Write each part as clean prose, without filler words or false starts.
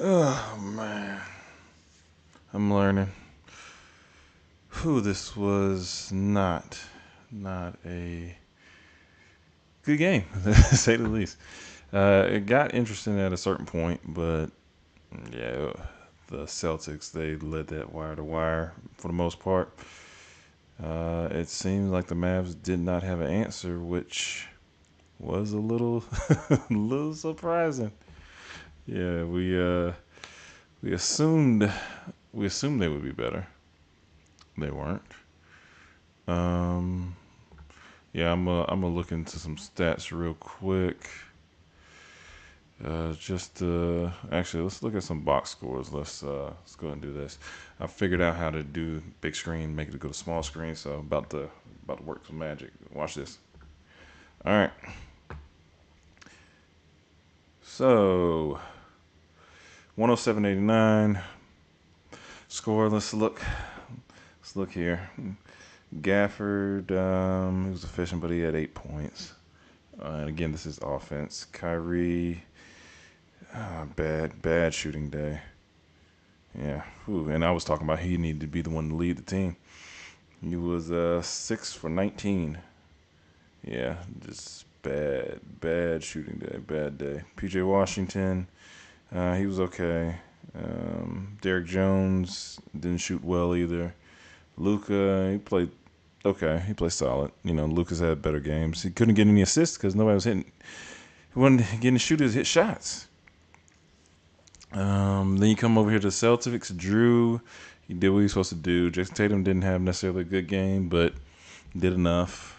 Oh man, I'm learning. Who this was not a good game, to say the least. It got interesting at a certain point, but yeah, the Celtics they led that wire to wire for the most part. It seems like the Mavs did not have an answer, which was a little a little surprising. Yeah, we assumed we assumed they would be better. They weren't. Um, yeah, I'm gonna look into some stats real quick. Just actually, let's look at some box scores. Let's go ahead and do this. I figured out how to do big screen, make it go to small screen. So about to work some magic. Watch this. All right. So 107.89 score. Let's look here. Gafford, he was efficient, but he had 8 points. And again, this is offense. Kyrie, bad shooting day. Yeah, whew. And I was talking about he needed to be the one to lead the team. He was 6 for 19. Yeah, just bad shooting day, bad day. PJ Washington, he was okay. Derek Jones didn't shoot well either. Luca, he played okay. He played solid. You know, Lucas had better games. He couldn't get any assists because nobody was hitting. He wasn't getting shooters hit shots. Then you come over here to the Celtics. Drew, he did what he was supposed to do. Jason Tatum didn't have necessarily a good game, but did enough.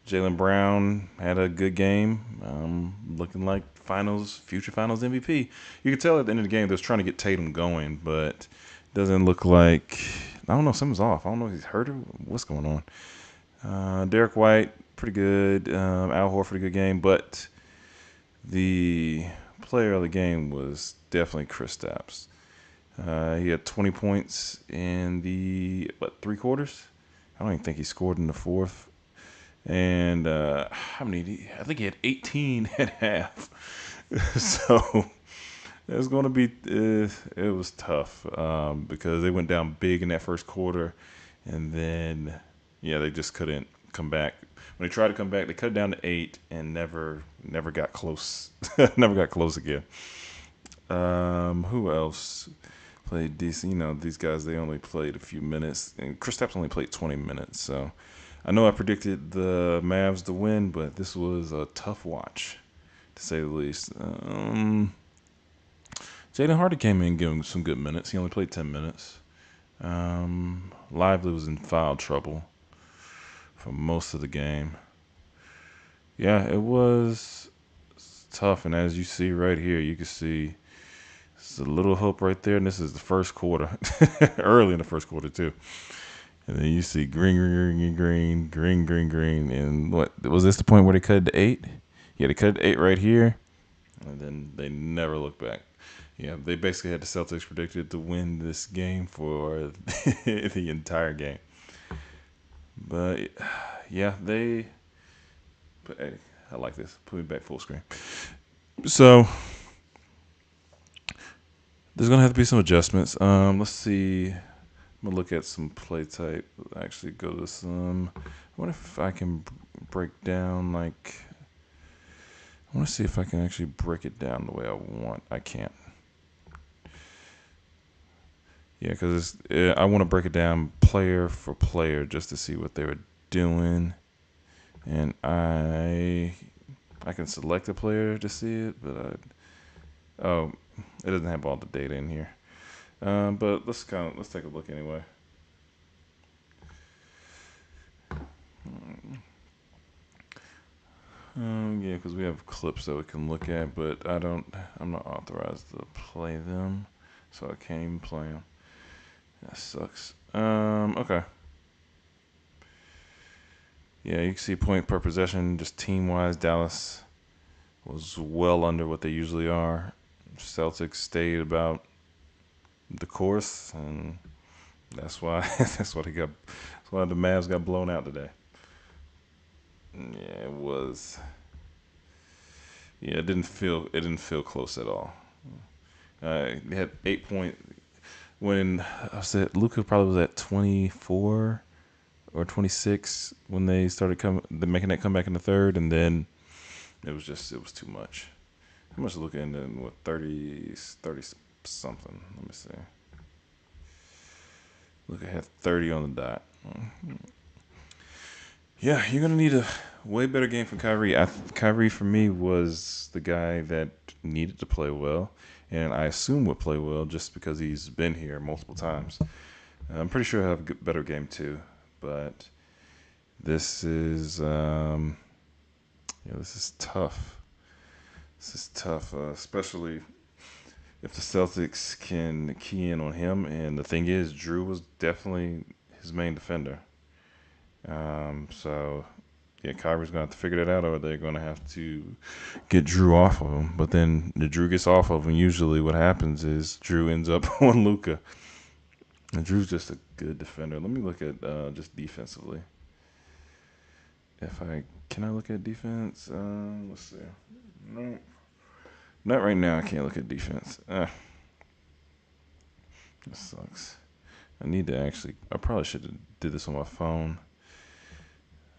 Jalen Brown had a good game, looking like future finals MVP. You could tell at the end of the game they was trying to get Tatum going, but it doesn't look like. I don't know, something's off. I don't know if he's hurt or what's going on. Derek White, pretty good. Al Horford, a good game, but the player of the game was definitely Chris Stapps. He had 20 points in the three quarters. I don't even think he scored in the fourth. And how many? I think he had 18 at half. So it was going to be. It was tough because they went down big in that first quarter, and then yeah, they just couldn't come back. When they tried to come back, they cut it down to 8 and never got close. Never got close again. Who else played decent? You know, these guys they only played a few minutes, and Kristaps only played 20 minutes. So I know I predicted the Mavs to win, but this was a tough watch to say the least. Jaden Hardy came in giving some good minutes. He only played 10 minutes. Lively was in foul trouble for most of the game. Yeah, it was tough, and as you see right here, you can see it's a little hope right there, and this is the first quarter, early in the first quarter too. And then you see green, and what was this the point where they cut it to 8? Yeah, they cut it to 8 right here, and then they never looked back. Yeah, they basically had the Celtics predicted to win this game for the entire game. But yeah, they. But hey, I like this. Put me back full screen. So there's gonna have to be some adjustments. Let's see. I'm gonna look at some play type. Actually, go to some. I wonder if I can break down like. I want to see if I can actually break it down the way I want. I can't. Yeah, because I want to break it down player for player just to see what they were doing, and I can select a player to see it, but oh, it doesn't have all the data in here. But let's take a look anyway. Yeah, because we have clips that we can look at, but I'm not authorized to play them, so I can't even play them. That sucks. Okay. Yeah, you can see point per possession, just team wise. Dallas was well under what they usually are. Celtics stayed about the course, and that's why that's why the Mavs got blown out today. Yeah, it was. Yeah, it didn't feel close at all. They had 8 point when I said Luca probably was at 24 or 26 when they started making that comeback in the third, and then it was too much. How much Luca ended in with 30 something? Let me see. Luca had 30 on the dot. Yeah, you're gonna need a way better game from Kyrie. Kyrie for me was the guy that needed to play well, and I assume would play well just because he's been here multiple times. I'm pretty sure he'll have a better game too, but this is this is tough. This is tough, especially if the Celtics can key in on him. And the thing is, Drew was definitely his main defender. So yeah, Kyrie's gonna have to figure that out, or they're gonna have to get Drew off of him. But then the Drew gets off of him. Usually, what happens is Drew ends up on Luca, and Drew's just a good defender. Let me look at just defensively. If I can I look at defense? Let's see. No, not right now. I can't look at defense. This sucks. I need to actually. I probably should have did this on my phone.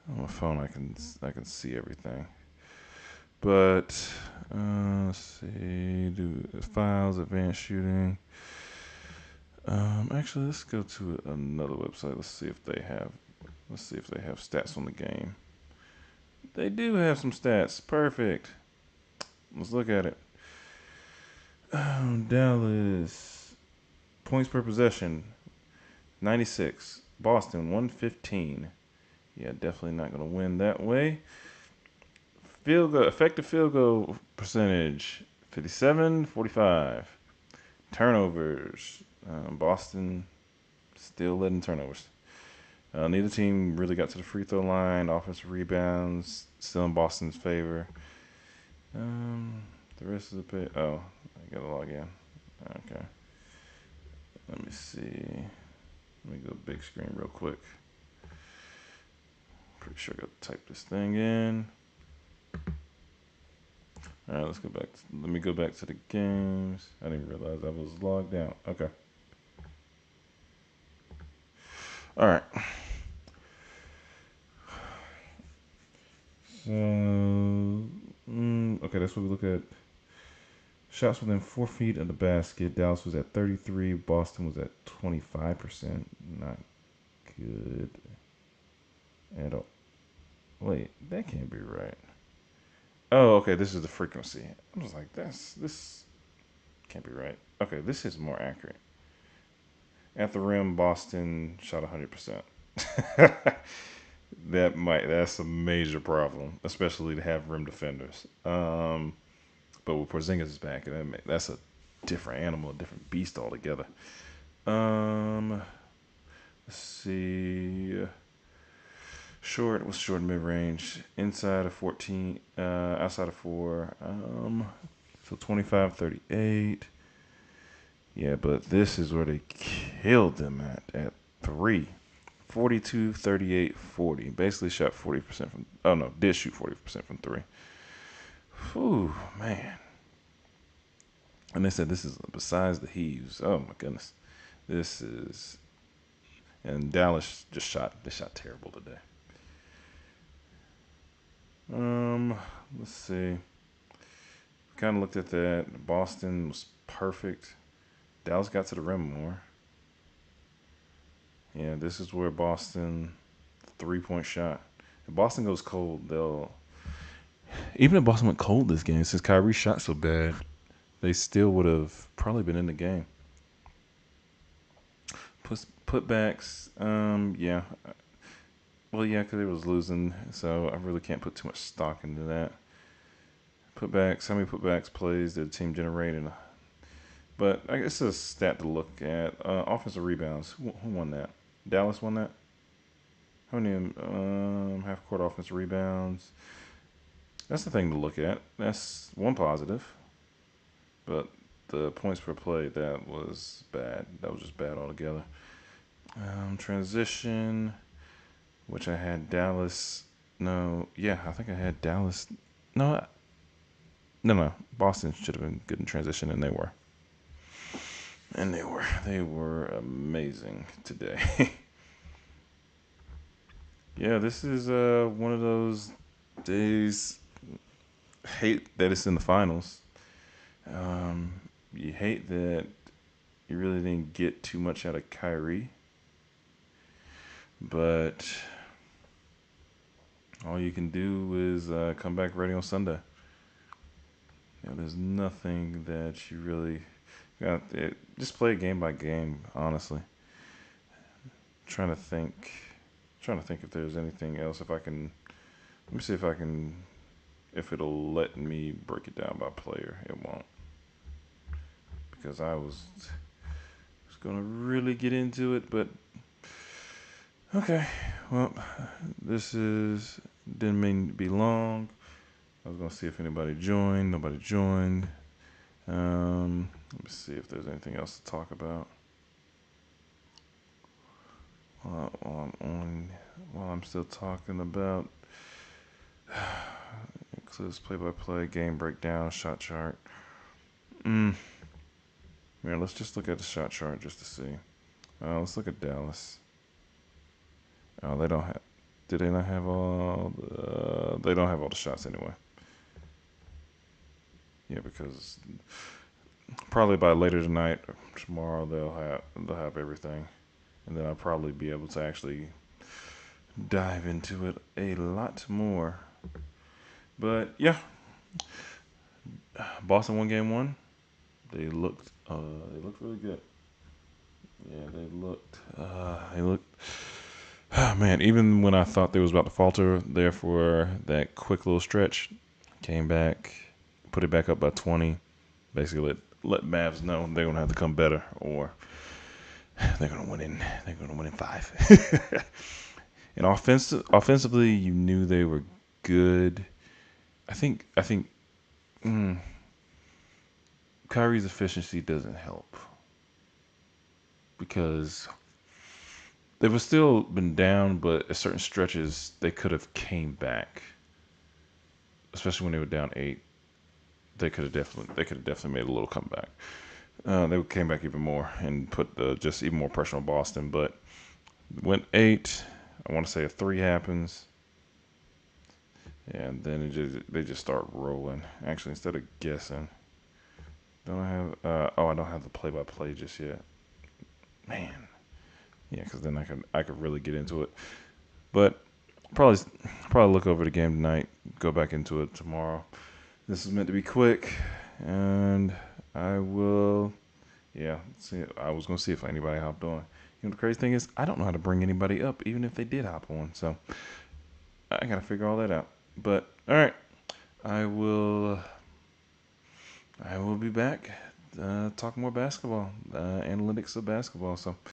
On my phone, I can see everything. But let's see. Do files, advanced shooting. Actually, let's go to another website. Let's see if they have. Let's see if they have stats on the game. They do have some stats. Perfect. Let's look at it. Dallas points per possession 96. Boston 115. Yeah, definitely not going to win that way. Effective field goal percentage 57-45. Turnovers. Boston still letting turnovers. Neither team really got to the free throw line. Offensive rebounds still in Boston's favor. The rest of the pay. Oh, I gotta log in. Okay. Let me see. Let me go big screen real quick. Pretty sure I gotta type this thing in. All right, let's go back. Let me go back to the games. I didn't realize I was logged out. Okay. All right. So, okay, that's what we look at. Shots within 4 feet of the basket. Dallas was at 33. Boston was at 25%. Not good at all. Wait, that can't be right. Oh, okay. This is the frequency. I was like, this can't be right. Okay, this is more accurate. At the rim, Boston shot 100%. That's a major problem, especially to have rim defenders. But with Porzingis is back, that's a different animal, a different beast altogether. Let's see. Short was short mid range. Inside of 14, outside of 4. So 25, 38. Yeah, but this is where they killed them at 3. 42, 38, 40. Basically shot 40% from. Oh, no, did shoot 40% from 3. Whew, man. And they said this is besides the heaves. Oh, my goodness. This is. And Dallas they shot terrible today. Let's see. Kind of looked at that. Boston was perfect. Dallas got to the rim more. Yeah, this is where Boston 3-point shot. If Boston goes cold, they'll. Even if Boston went cold this game, since Kyrie shot so bad, they still would have probably been in the game. Putbacks, yeah. Well, yeah, because they was losing, so I really can't put too much stock into that. Putbacks, how many putbacks plays did the team generate? But I guess it's a stat to look at. Offensive rebounds, who won that? Dallas won that? How many half court offensive rebounds? That's the thing to look at. That's one positive. But the points per play, that was bad. That was just bad altogether. Transition, which I had Dallas. No, yeah, I think I had Dallas. No, no. Boston should have been good in transition, and they were. and they were amazing today. Yeah, this is one of those days. Hate that it's in the finals. Um, you hate that you really didn't get too much out of Kyrie, but all you can do is come back ready on Sunday. There's nothing that you really got. Just play it game by game, honestly. Trying to think, trying to think if there's anything else. If I can, let me see if I can, if it'll let me break it down by player. It won't because I was gonna really get into it, but okay. Well, this is didn't mean to be long. I was gonna see if anybody joined. Nobody joined. Let me see if there's anything else to talk about. While I'm on, while I'm still talking about includes play-by-play, game breakdown, shot chart. Mm, yeah, let's just look at the shot chart just to see. Let's look at Dallas. Oh, they don't have. Did they not have all? They don't have all the shots anyway. Yeah, because probably by later tonight, or tomorrow they'll have everything, and then I'll probably be able to actually dive into it a lot more. But yeah, Boston won game one. They looked really good. Yeah, they looked. Oh, man, even when I thought they was about to falter there for that quick little stretch, came back, put it back up by 20. Basically, let Mavs know they're gonna have to come better, or they're gonna win in they're gonna win in five. And offensively, you knew they were good. I think mm, Kyrie's efficiency doesn't help because they were still been down, but at certain stretches they could have came back, especially when they were down eight. They could have definitely made a little comeback. They came back even more and put just even more pressure on Boston. But went eight. I want to say a three happens, and then they just start rolling. Actually, instead of guessing, don't I have? I don't have the play-by-play just yet. Man, yeah, because then I could really get into it. But probably probably look over the game tonight. Go back into it tomorrow. This is meant to be quick, and I will. Yeah, see, I was gonna see if anybody hopped on. The crazy thing is, I don't know how to bring anybody up, even if they did hop on. So I gotta figure all that out. But all right, I will. I will be back. Talk more basketball, analytics of basketball. So